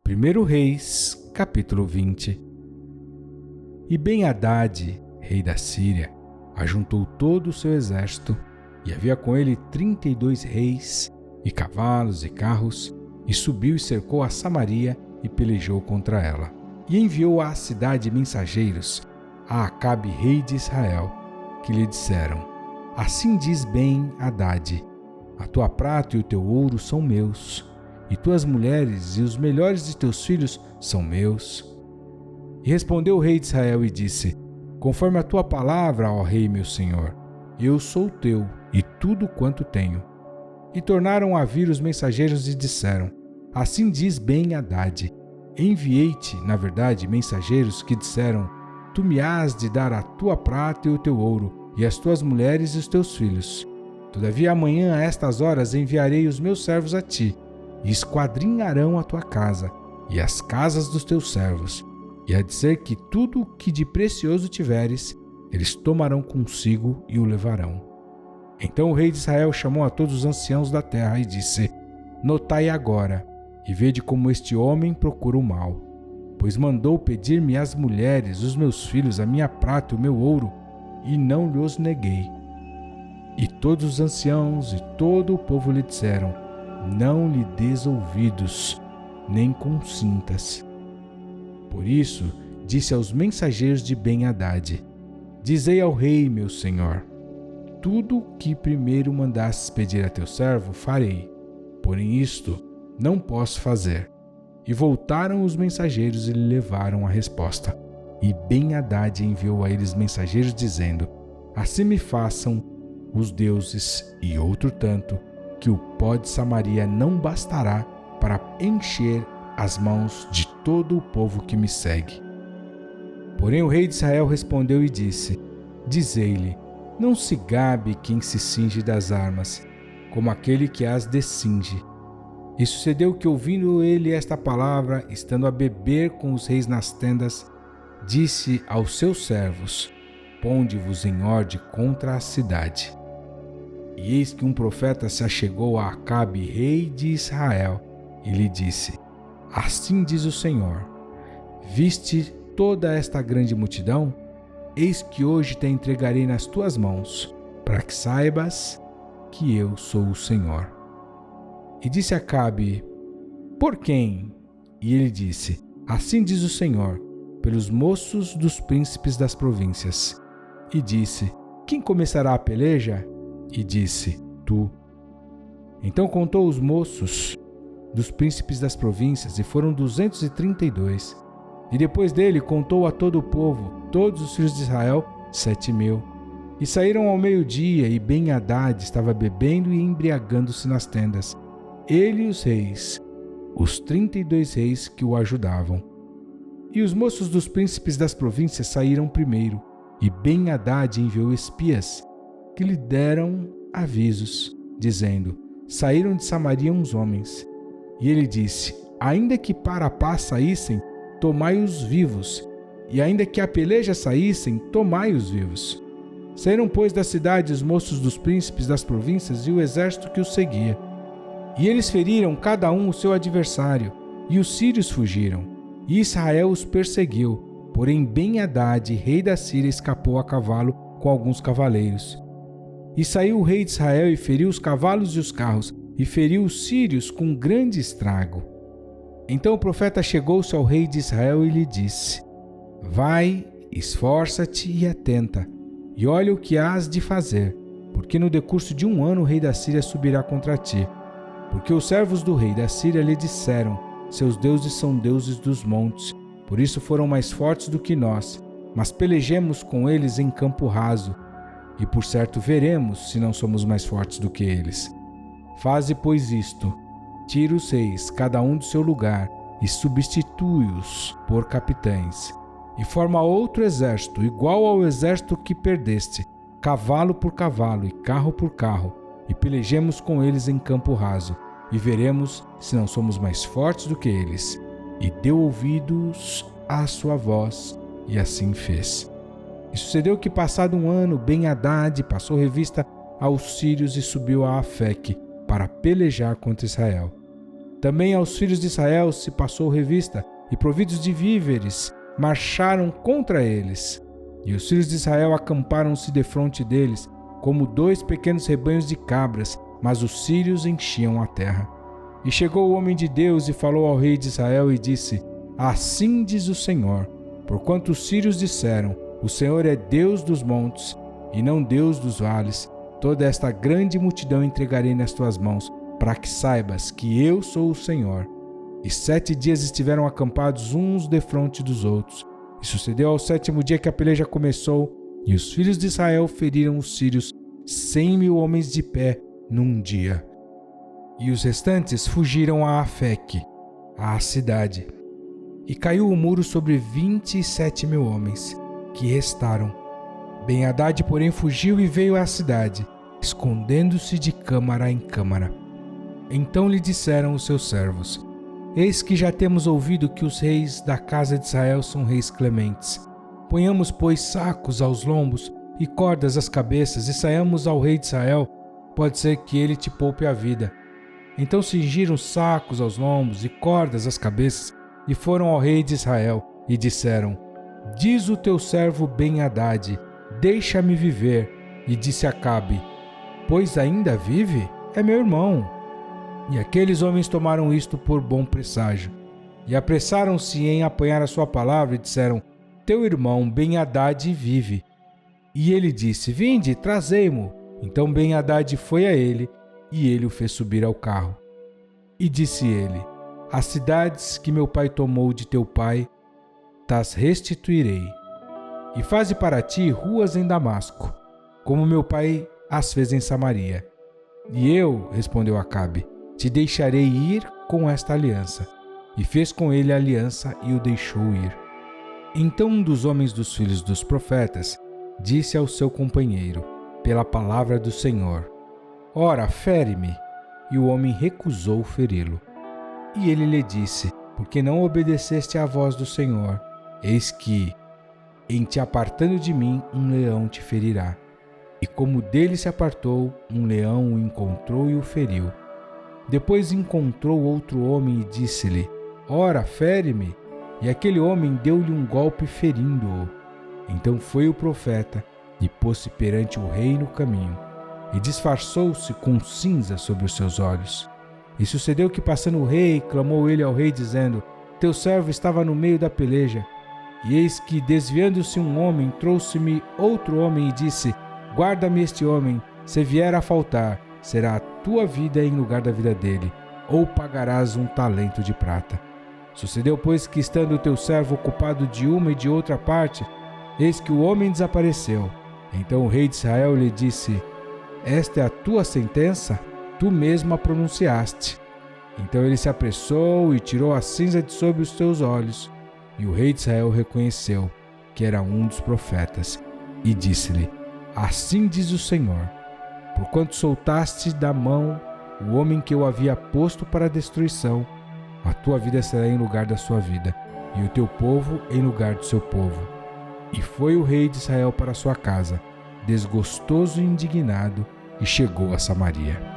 1 Reis, capítulo 20. E Ben-Hadad, rei da Síria, ajuntou todo o seu exército, e havia com ele 32 reis, e cavalos e carros, e subiu e cercou a Samaria e pelejou contra ela. E enviou à cidade mensageiros a Acabe, rei de Israel, que lhe disseram: Assim diz Ben-Hadad: a tua prata e o teu ouro são meus, e tuas mulheres e os melhores de teus filhos são meus. E respondeu o rei de Israel e disse: Conforme a tua palavra, ó rei meu senhor, eu sou teu e tudo quanto tenho. E tornaram a vir os mensageiros e disseram: Assim diz Ben-Hadad: Enviei-te, na verdade, mensageiros que disseram: Tu me has de dar a tua prata e o teu ouro, e as tuas mulheres e os teus filhos. Todavia amanhã a estas horas enviarei os meus servos a ti, e esquadrinharão a tua casa e as casas dos teus servos, e há de ser que tudo o que de precioso tiveres, eles tomarão consigo e o levarão. Então o rei de Israel chamou a todos os anciãos da terra e disse: Notai agora, e vede como este homem procura o mal, pois mandou pedir-me as mulheres, os meus filhos, a minha prata e o meu ouro, e não lhos neguei. E todos os anciãos e todo o povo lhe disseram: Não lhe des ouvidos, nem consintas. Por isso, disse aos mensageiros de Ben-Hadad: Dizei ao rei, meu senhor: Tudo o que primeiro mandastes pedir a teu servo, farei. Porém isto não posso fazer. E voltaram os mensageiros e lhe levaram a resposta. E Ben-Hadad enviou a eles mensageiros dizendo: Assim me façam os deuses e outro tanto, que o pó de Samaria não bastará para encher as mãos de todo o povo que me segue. Porém o rei de Israel respondeu e disse: Dizei-lhe: Não se gabe quem se cinge das armas, como aquele que as descinge. E sucedeu que, ouvindo ele esta palavra, estando a beber com os reis nas tendas, disse aos seus servos: Ponde-vos em ordem contra a cidade. E eis que um profeta se achegou a Acabe, rei de Israel, e lhe disse: Assim diz o Senhor: Viste toda esta grande multidão? Eis que hoje te entregarei nas tuas mãos, para que saibas que eu sou o Senhor. E disse Acabe: Por quem? E ele disse: Assim diz o Senhor, pelos moços dos príncipes das províncias. E disse: Quem começará a peleja? E disse: Tu. Então contou os moços dos príncipes das províncias, e foram 232. E depois dele contou a todo o povo, todos os filhos de Israel, 7.000. E saíram ao meio-dia, e Ben-Hadad estava bebendo e embriagando-se nas tendas, ele e os reis, os 32 reis que o ajudavam. E os moços dos príncipes das províncias saíram primeiro, e Ben-Hadad enviou espias, que lhe deram avisos, dizendo: Saíram de Samaria uns homens. E ele disse: Ainda que para a paz saíssem, tomai-os vivos, e ainda que a peleja saíssem, tomai-os vivos. Saíram, pois, da cidade os moços dos príncipes das províncias e o exército que os seguia. E eles feriram cada um o seu adversário, e os sírios fugiram, e Israel os perseguiu. Porém Ben-Hadad, rei da Síria, escapou a cavalo com alguns cavaleiros. E saiu o rei de Israel e feriu os cavalos e os carros, e feriu os sírios com grande estrago. Então o profeta chegou-se ao rei de Israel e lhe disse: Vai, esforça-te e atenta, e olha o que hás de fazer, porque no decurso de 1 ano o rei da Síria subirá contra ti. Porque os servos do rei da Síria lhe disseram: Seus deuses são deuses dos montes, por isso foram mais fortes do que nós, mas pelejemos com eles em campo raso, e por certo veremos se não somos mais fortes do que eles. Faze, pois, isto: tira os reis, cada um do seu lugar, e substitui-os por capitães, e forma outro exército, igual ao exército que perdeste, cavalo por cavalo e carro por carro, e pelejemos com eles em campo raso, e veremos se não somos mais fortes do que eles. E deu ouvidos à sua voz, e assim fez. E sucedeu que, passado 1 ano, Ben-Hadad passou revista aos sírios e subiu a Afeque para pelejar contra Israel. Também aos filhos de Israel se passou revista, e providos de víveres, marcharam contra eles. E os filhos de Israel acamparam-se defronte deles, como 2 pequenos rebanhos de cabras, mas os sírios enchiam a terra. E chegou o homem de Deus e falou ao rei de Israel e disse: Assim diz o Senhor, porquanto os sírios disseram, o Senhor é Deus dos montes, e não Deus dos vales, toda esta grande multidão entregarei nas tuas mãos, para que saibas que eu sou o Senhor. E 7 dias estiveram acampados uns defronte dos outros. E sucedeu ao 7º dia que a peleja começou, e os filhos de Israel feriram os sírios 100.000 homens de pé num dia. E os restantes fugiram a Afeque, a cidade. E caiu o muro sobre 27.000 homens, que restaram. Ben-Hadad, porém, fugiu e veio à cidade, escondendo-se de câmara em câmara. Então lhe disseram os seus servos: Eis que já temos ouvido que os reis da casa de Israel são reis clementes. Ponhamos, pois, sacos aos lombos e cordas às cabeças, e saiamos ao rei de Israel, pode ser que ele te poupe a vida. Então cingiram sacos aos lombos e cordas às cabeças, e foram ao rei de Israel, e disseram: Diz o teu servo Ben-Hadad, deixa-me viver. E disse Acabe: Pois ainda vive? É meu irmão. E aqueles homens tomaram isto por bom presságio, e apressaram-se em apanhar a sua palavra, e disseram: Teu irmão Ben-Hadad vive. E ele disse: Vinde, trazei-mo. Então Ben-Hadad foi a ele, e ele o fez subir ao carro. E disse ele: As cidades que meu pai tomou de teu pai, tas restituirei. E faze para ti ruas em Damasco, como meu pai as fez em Samaria. E eu, respondeu Acabe, te deixarei ir com esta aliança. E fez com ele a aliança e o deixou ir. Então um dos homens dos filhos dos profetas disse ao seu companheiro, pela palavra do Senhor: Ora, fere-me. E o homem recusou feri-lo. E ele lhe disse: Porque não obedeceste à voz do Senhor, eis que, em te apartando de mim, um leão te ferirá. E como dele se apartou, um leão o encontrou e o feriu. Depois encontrou outro homem e disse-lhe: Ora, fere-me. E aquele homem deu-lhe um golpe ferindo-o. Então foi o profeta e pôs-se perante o rei no caminho, e disfarçou-se com cinza sobre os seus olhos. E sucedeu que, passando o rei, clamou ele ao rei, dizendo: Teu servo estava no meio da peleja. E eis que, desviando-se um homem, trouxe-me outro homem e disse: Guarda-me este homem, se vier a faltar, será a tua vida em lugar da vida dele, ou pagarás 1 talento de prata. Sucedeu, pois, que, estando o teu servo ocupado de uma e de outra parte, eis que o homem desapareceu. Então o rei de Israel lhe disse: Esta é a tua sentença? Tu mesmo a pronunciaste. Então ele se apressou e tirou a cinza de sob os teus olhos. E o rei de Israel reconheceu que era um dos profetas, e disse-lhe: Assim diz o Senhor, porquanto soltaste da mão o homem que eu havia posto para a destruição, a tua vida será em lugar da sua vida, e o teu povo em lugar do seu povo. E foi o rei de Israel para sua casa, desgostoso e indignado, e chegou a Samaria.